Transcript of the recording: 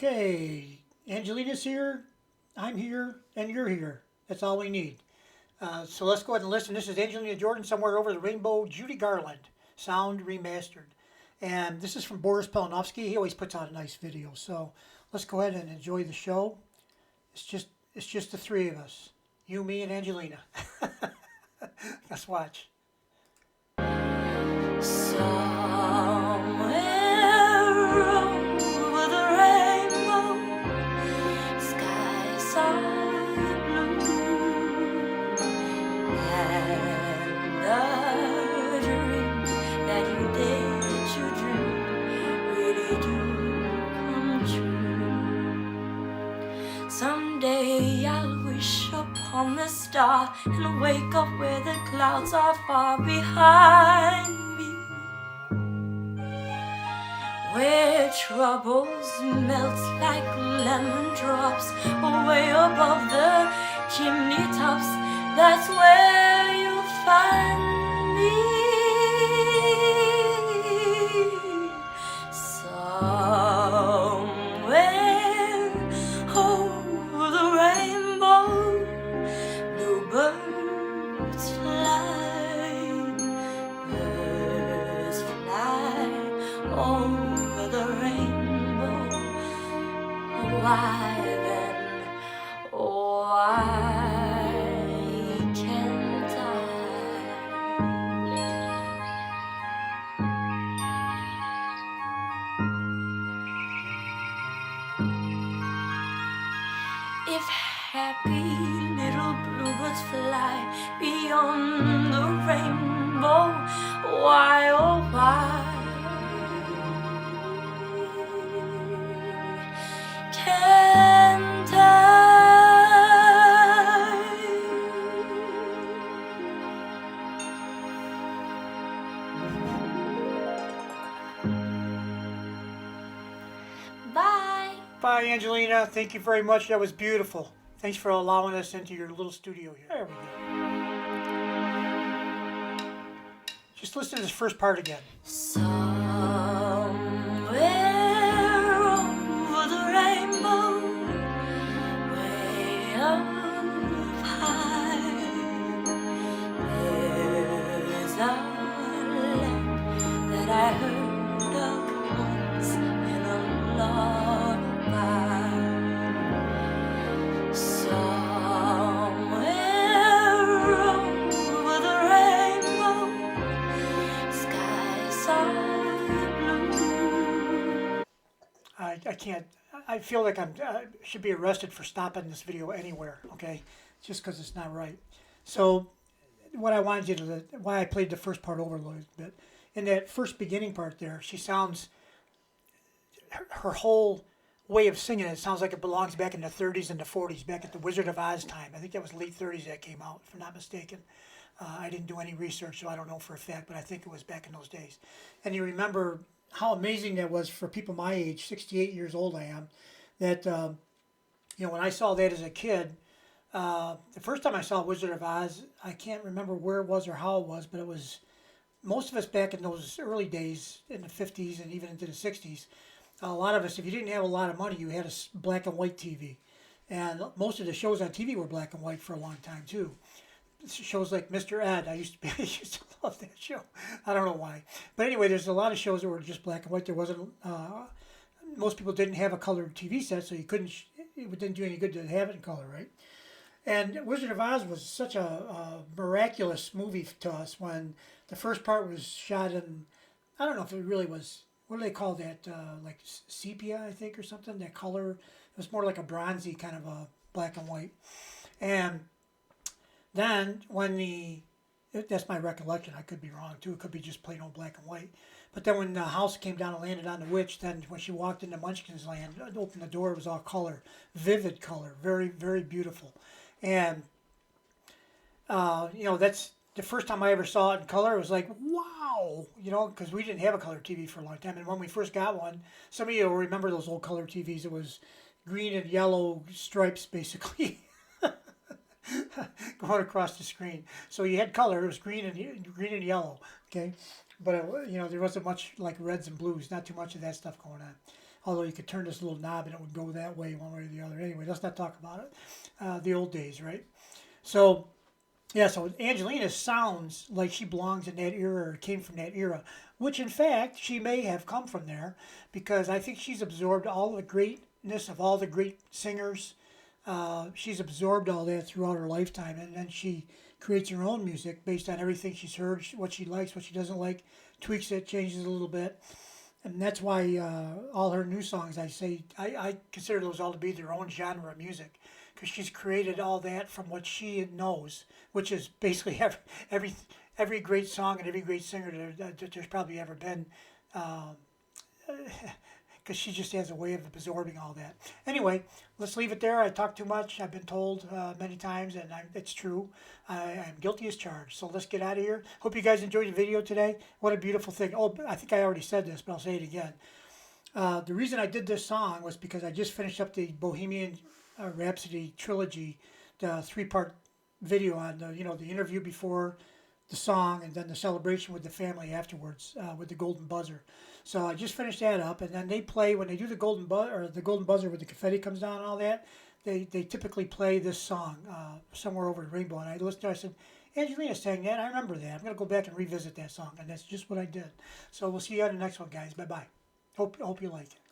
Okay, Angelina's here, I'm here, and you're here. That's all we need. So let's go ahead and listen. This is Angelina Jordan, Somewhere Over the Rainbow, Judy Garland, sound remastered. And this is from Boris Palenovski. He always puts out a nice video. So let's go ahead and enjoy the show. It's just it's just the three of us. You, me, and Angelina. Let's watch. Somewhere over the rainbow, skies are blue, and the dreams that you did to dream really do come true. Someday I'll wish upon the star and wake up where the clouds are far behind me, where troubles melt like lemon drops away above the chimney tops. That's where you'll find me. Somewhere over the rainbow, bluebirds fly, birds fly over the rainbow. Why then, why can't I? If happy little bluebirds fly beyond the rainbow, why, oh why can't I? Bye. Bye, Angelina. Thank you very much. That was beautiful. Thanks for allowing us into your little studio here. There we go. Just listen to this first part again. Somewhere over the rainbow, way up high, there's a land that I heard of once in a lullaby. Somewhere over the rainbow, skies are blue. I can't. I feel like I should be arrested for stopping this video anywhere. Okay, just because it's not right. So, what I wanted you to, why I played the first part over a little bit. In that first beginning part there, she sounds, her whole way of singing it sounds like it belongs back in the 30s and the 40s, back at the Wizard of Oz time. I think that was late 30s that came out, if I'm not mistaken. I didn't do any research, so I don't know for a fact, but I think it was back in those days. And you remember how amazing that was for people my age, 68 years old I am, that, when I saw that as a kid, the first time I saw Wizard of Oz, I can't remember where it was or how it was, but it was most of us back in those early days in the 50s and even into the 60s. A lot of us, if you didn't have a lot of money, you had a black and white TV. And most of the shows on TV were black and white for a long time, too. Shows like Mr. Ed, I used to love that show. I don't know why. But anyway, there's a lot of shows that were just black and white. There wasn't, most people didn't have a colored TV set, so you couldn't, it didn't do any good to have it in color, right? And Wizard of Oz was such a miraculous movie to us when the first part was shot in, I don't know if it really was, what do they call that, like sepia, I think, or something, that color. It was more like a bronzy kind of a black and white. And then that's my recollection, I could be wrong too, it could be just plain old black and white. But then when the house came down and landed on the witch, then when she walked into Munchkin's land, opened the door, it was all color, vivid color, very, very beautiful. And, that's the first time I ever saw it in color. It was like, wow, because we didn't have a color TV for a long time. And when we first got one, some of you will remember those old color TVs. It was green and yellow stripes, basically. going across the screen. So you had color. It was green and yellow. Okay, but there wasn't much like reds and blues. Not too much of that stuff going on. Although you could turn this little knob and it would go that way, one way or the other. Anyway, let's not talk about it. The old days, right? So, yeah, so Angelina sounds like she belongs in that era or came from that era, which in fact she may have come from there because I think she's absorbed all the greatness of all the great singers. She's absorbed all that throughout her lifetime, and then she creates her own music based on everything she's heard, what she likes, what she doesn't like, tweaks it, changes it a little bit. And that's why all her new songs, I consider those all to be their own genre of music, because she's created all that from what she knows, which is basically every great song and every great singer that there's probably ever been, because she just has a way of absorbing all that. Anyway, let's leave it there. I talk too much. I've been told many times, and it's true. I'm guilty as charged. So let's get out of here. Hope you guys enjoyed the video today. What a beautiful thing. Oh, I think I already said this, but I'll say it again. The reason I did this song was because I just finished up the Bohemian Rhapsody trilogy, the three-part video on the interview before the song and then the celebration with the family afterwards with the golden buzzer. So I just finished that up, and then they play when they do the golden buzzer with the confetti comes down and all that. They typically play this song somewhere over the rainbow, and I listened to it. I said, Angelina sang that. I remember that. I'm gonna go back and revisit that song, and that's just what I did. So we'll see you on the next one, guys. Bye bye. Hope you like it.